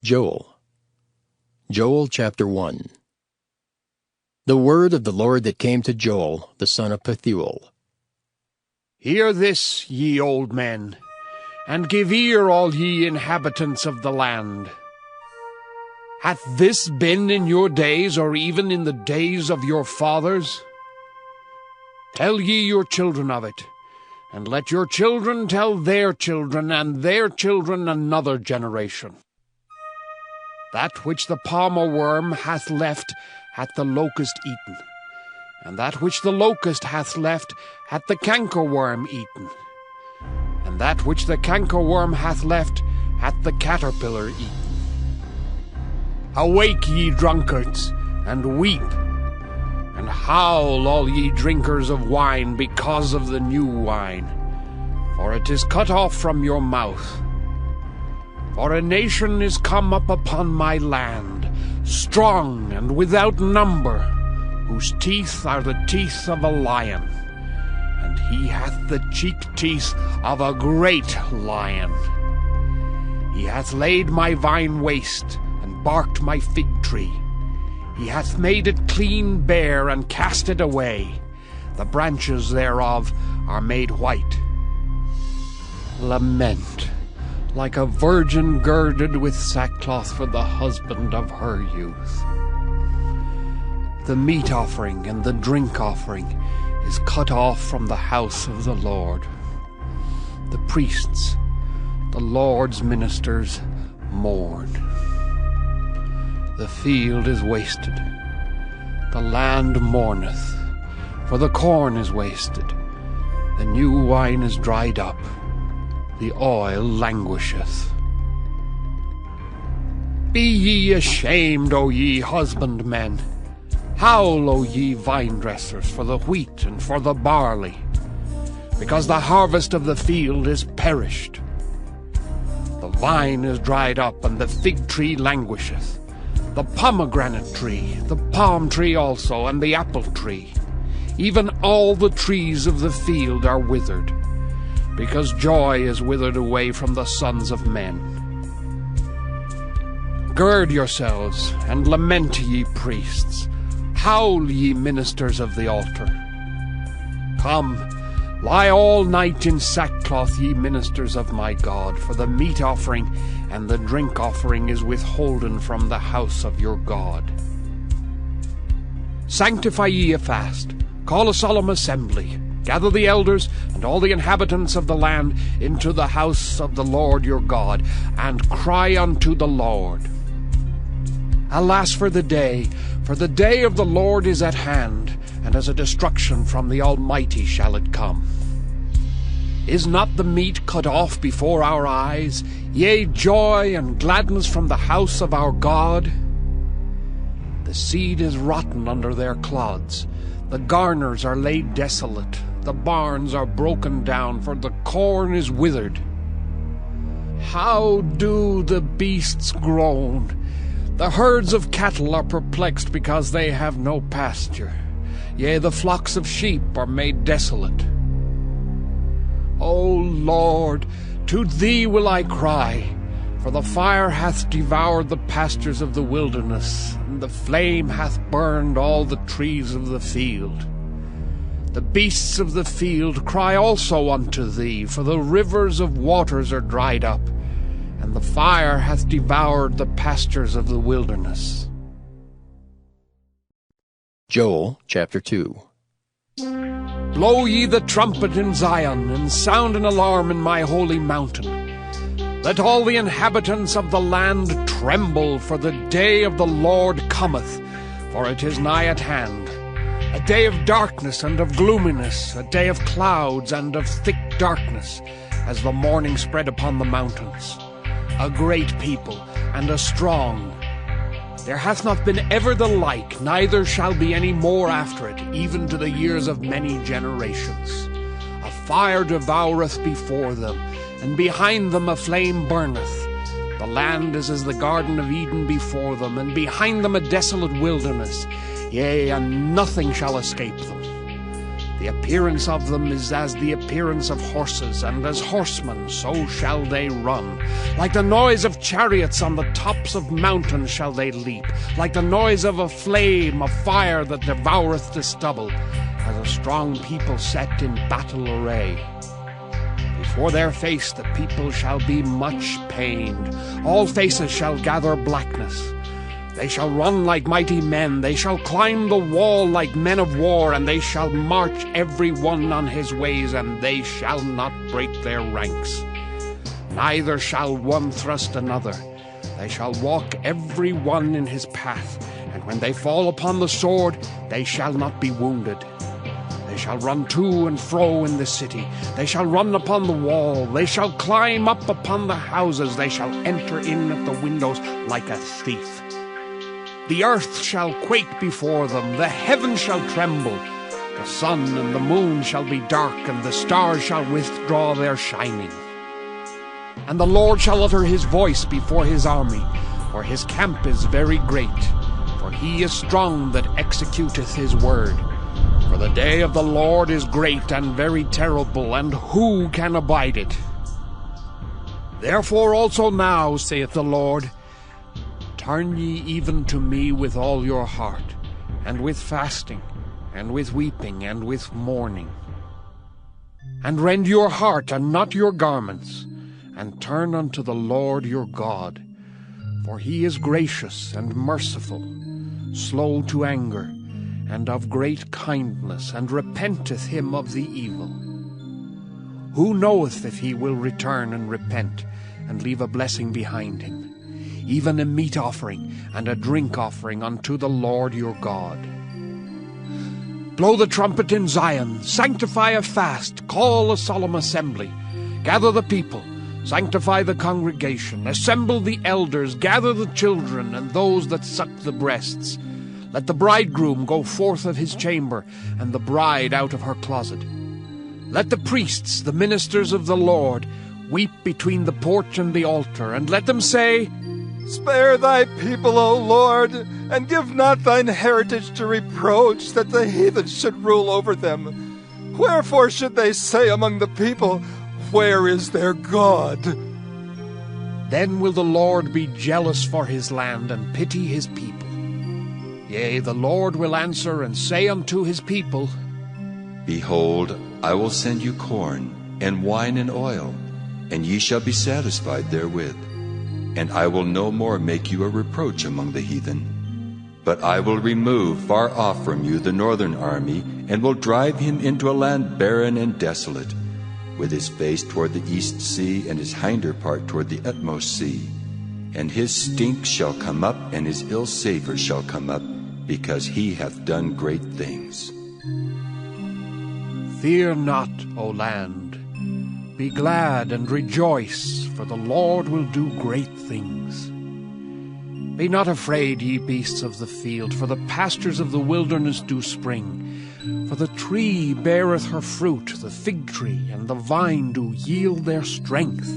Joel. Joel chapter 1. The word of the Lord that came to Joel, the son of Pethuel. Hear this, ye old men, and give ear, all ye inhabitants of the land. Hath this been in your days, or even in the days of your fathers? Tell ye your children of it, and let your children tell their children, and their children another generation. That which the palmer worm hath left hath the locust eaten, and that which the locust hath left hath the cankerworm eaten, and that which the cankerworm hath left hath the caterpillar eaten. Awake, ye drunkards, and weep, and howl, all ye drinkers of wine, because of the new wine, for it is cut off from your mouth. For a nation is come up upon my land, strong and without number, whose teeth are the teeth of a lion, and he hath the cheek teeth of a great lion. He hath laid my vine waste, and barked my fig tree. He hath made it clean bare, and cast it away. The branches thereof are made white. Lament, like a virgin girded with sackcloth for the husband of her youth. The meat offering and the drink offering is cut off from the house of the Lord. The priests, the Lord's ministers, mourn. The field is wasted, the land mourneth, for the corn is wasted, the new wine is dried up, the oil languisheth. Be ye ashamed, O ye husbandmen! Howl, O ye vine-dressers, for the wheat and for the barley, because the harvest of the field is perished. The vine is dried up, and the fig tree languisheth, the pomegranate tree, the palm tree also, and the apple tree. Even all the trees of the field are withered, because joy is withered away from the sons of men. Gird yourselves, and lament, ye priests. Howl, ye ministers of the altar. Come, lie all night in sackcloth, ye ministers of my God, for the meat offering and the drink offering is withholden from the house of your God. Sanctify ye a fast, call a solemn assembly, gather the elders and all the inhabitants of the land into the house of the Lord your God, and cry unto the Lord. Alas for the day of the Lord is at hand, and as a destruction from the Almighty shall it come. Is not the meat cut off before our eyes, yea, joy and gladness from the house of our God? The seed is rotten under their clods, the garners are laid desolate, the barns are broken down, for the corn is withered. How do the beasts groan? The herds of cattle are perplexed because they have no pasture. Yea, the flocks of sheep are made desolate. O Lord, to thee will I cry, for the fire hath devoured the pastures of the wilderness, and the flame hath burned all the trees of the field. The beasts of the field cry also unto thee, for the rivers of waters are dried up, and the fire hath devoured the pastures of the wilderness. Joel chapter 2. Blow ye the trumpet in Zion, and sound an alarm in my holy mountain. Let all the inhabitants of the land tremble, for the day of the Lord cometh, for it is nigh at hand. A day of darkness and of gloominess, a day of clouds and of thick darkness, as the morning spread upon the mountains. A great people and a strong. There hath not been ever the like, neither shall be any more after it, even to the years of many generations. A fire devoureth before them, and behind them a flame burneth. The land is as the Garden of Eden before them, and behind them a desolate wilderness. Yea, and nothing shall escape them. The The appearance of them is as the appearance of horses, and as horsemen so shall they run. Like the noise of chariots on the tops of mountains shall they leap, like the noise of a flame of fire that devoureth the stubble, as a strong people set in battle array. Before their face the people shall be much pained, all faces shall gather blackness. They shall run like mighty men, they shall climb the wall like men of war, and they shall march every one on his ways, and they shall not break their ranks. Neither shall one thrust another. They shall walk every one in his path, and when they fall upon the sword, they shall not be wounded. They shall run to and fro in the city. They shall run upon the wall. They shall climb up upon the houses. They shall enter in at the windows like a thief. The earth shall quake before them, the heavens shall tremble. The sun and the moon shall be dark, and the stars shall withdraw their shining. And the Lord shall utter his voice before his army, for his camp is very great. For he is strong that executeth his word. For the day of the Lord is great and very terrible, and who can abide it? Therefore also now, saith the Lord, turn ye even to me with all your heart, and with fasting, and with weeping, and with mourning. And rend your heart, and not your garments, and turn unto the Lord your God. For he is gracious and merciful, slow to anger, and of great kindness, and repenteth him of the evil. Who knoweth if he will return and repent, and leave a blessing behind him, even a meat offering and a drink offering unto the Lord your God? Blow the trumpet in Zion, sanctify a fast, call a solemn assembly, gather the people, sanctify the congregation, assemble the elders, gather the children and those that suck the breasts. Let the bridegroom go forth of his chamber, and the bride out of her closet. Let the priests, the ministers of the Lord, weep between the porch and the altar, and let them say, Spare thy people, O Lord, and give not thine heritage to reproach, that the heathen should rule over them. Wherefore should they say among the people, Where is their God? Then will the Lord be jealous for his land, and pity his people. Yea, the Lord will answer and say unto his people, Behold, I will send you corn, and wine and oil, and ye shall be satisfied therewith. And I will no more make you a reproach among the heathen. But I will remove far off from you the northern army, and will drive him into a land barren and desolate, with his face toward the east sea, and his hinder part toward the utmost sea. And his stink shall come up, and his ill savour shall come up, because he hath done great things. Fear not, O land. Be glad and rejoice, for the Lord will do great things. Be not afraid, ye beasts of the field, for the pastures of the wilderness do spring. For the tree beareth her fruit, the fig tree and the vine do yield their strength.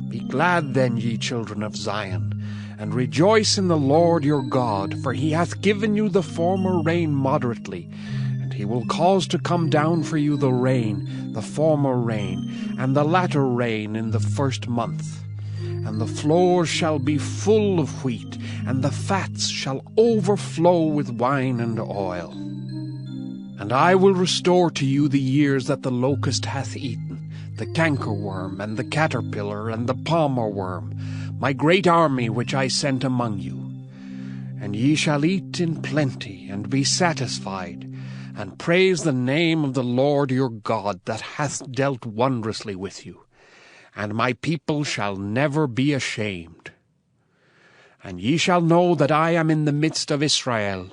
Be glad then, ye children of Zion, and rejoice in the Lord your God, for he hath given you the former rain moderately, and he will cause to come down for you the rain, the former rain, and the latter rain in the first month. And the floors shall be full of wheat, and the fats shall overflow with wine and oil. And I will restore to you the years that the locust hath eaten, the cankerworm, and the caterpillar, and the palmer worm, my great army which I sent among you. And ye shall eat in plenty, and be satisfied, and praise the name of the Lord your God, that hath dealt wondrously with you. And my people shall never be ashamed. And ye shall know that I am in the midst of Israel,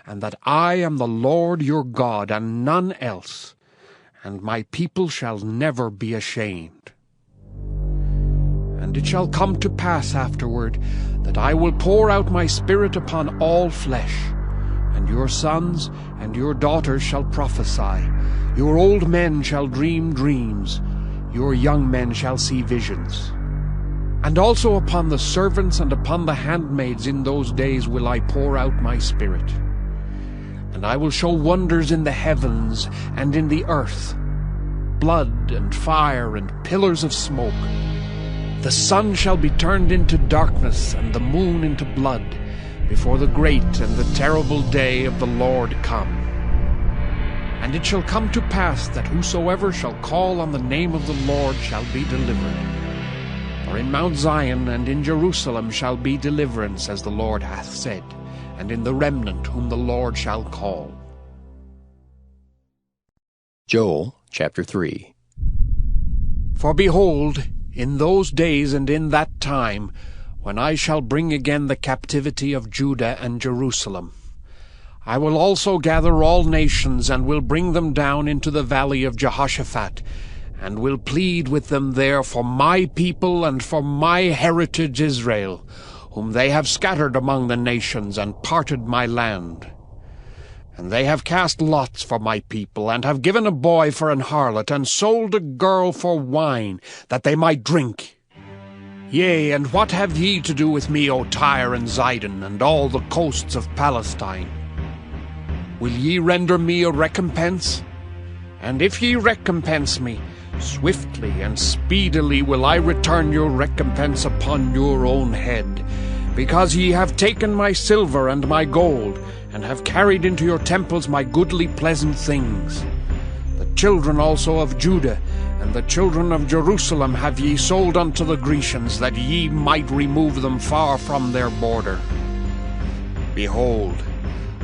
and that I am the Lord your God, and none else, and my people shall never be ashamed. And it shall come to pass afterward, that I will pour out my Spirit upon all flesh, and your sons and your daughters shall prophesy, your old men shall dream dreams, your young men shall see visions. And also upon the servants and upon the handmaids in those days will I pour out my Spirit. And I will show wonders in the heavens and in the earth, blood and fire and pillars of smoke. The sun shall be turned into darkness and the moon into blood, before the great and the terrible day of the Lord come. And it shall come to pass that whosoever shall call on the name of the Lord shall be delivered. For in Mount Zion and in Jerusalem shall be deliverance, as the Lord hath said, and in the remnant whom the Lord shall call. Joel chapter 3. For behold, in those days and in that time, when I shall bring again the captivity of Judah and Jerusalem, I will also gather all nations, and will bring them down into the valley of Jehoshaphat, and will plead with them there for my people and for my heritage Israel, whom they have scattered among the nations, and parted my land. And they have cast lots for my people, and have given a boy for an harlot, and sold a girl for wine, that they might drink. Yea, and what have ye to do with me, O Tyre and Zidon, and all the coasts of Palestine? Will ye render me a recompense? And if ye recompense me, swiftly and speedily will I return your recompense upon your own head, because ye have taken my silver and my gold, and have carried into your temples my goodly pleasant things. The children also of Judah and the children of Jerusalem have ye sold unto the Grecians, that ye might remove them far from their border. Behold,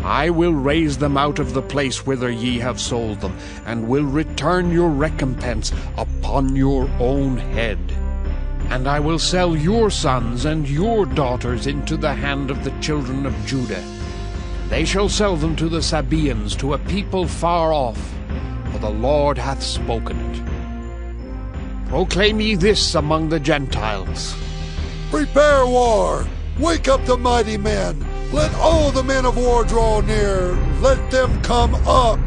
I will raise them out of the place whither ye have sold them, and will return your recompense upon your own head. And I will sell your sons and your daughters into the hand of the children of Judah. They shall sell them to the Sabaeans, to a people far off, for the Lord hath spoken it. Proclaim ye this among the Gentiles. Prepare war! Wake up the mighty men! Let all the men of war draw near! Let them come up!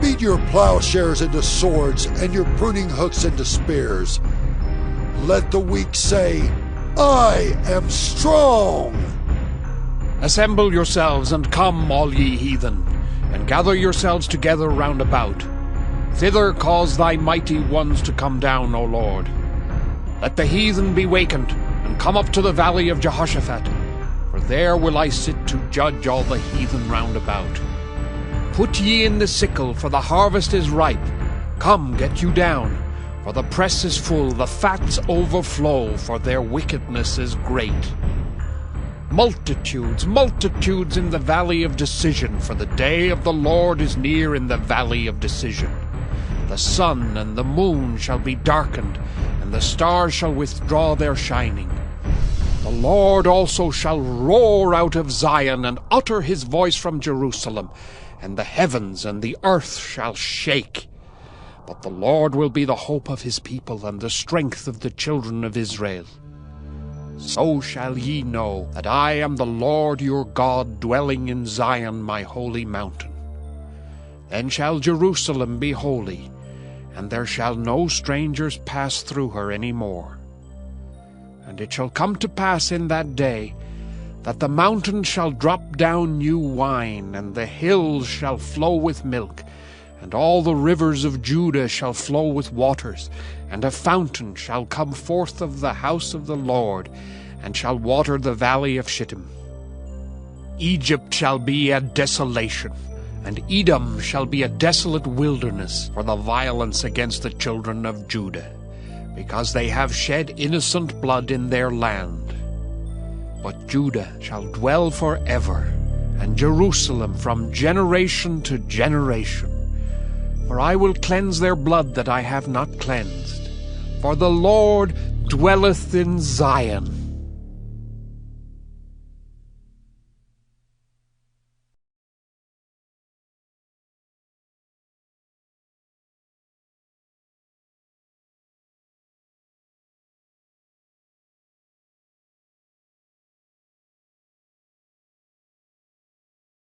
Beat your plowshares into swords, and your pruning hooks into spears. Let the weak say, I am strong! Assemble yourselves, and come, all ye heathen, and gather yourselves together round about. Thither cause thy mighty ones to come down, O Lord. Let the heathen be wakened, and come up to the valley of Jehoshaphat, for there will I sit to judge all the heathen round about. Put ye in the sickle, for the harvest is ripe. Come, get you down, for the press is full, the fats overflow, for their wickedness is great. Multitudes, multitudes in the valley of decision, for the day of the Lord is near in the valley of decision. The sun and the moon shall be darkened, and the stars shall withdraw their shining. The Lord also shall roar out of Zion, and utter his voice from Jerusalem, and the heavens and the earth shall shake. But the Lord will be the hope of his people, and the strength of the children of Israel. So shall ye know that I am the Lord your God, dwelling in Zion my holy mountain. Then shall Jerusalem be holy, and there shall no strangers pass through her any more. And it shall come to pass in that day that the mountains shall drop down new wine, and the hills shall flow with milk, and all the rivers of Judah shall flow with waters, and a fountain shall come forth of the house of the Lord, and shall water the valley of Shittim. Egypt shall be a desolation, and Edom shall be a desolate wilderness for the violence against the children of Judah, because they have shed innocent blood in their land. But Judah shall dwell forever, and Jerusalem from generation to generation. For I will cleanse their blood that I have not cleansed. For the Lord dwelleth in Zion,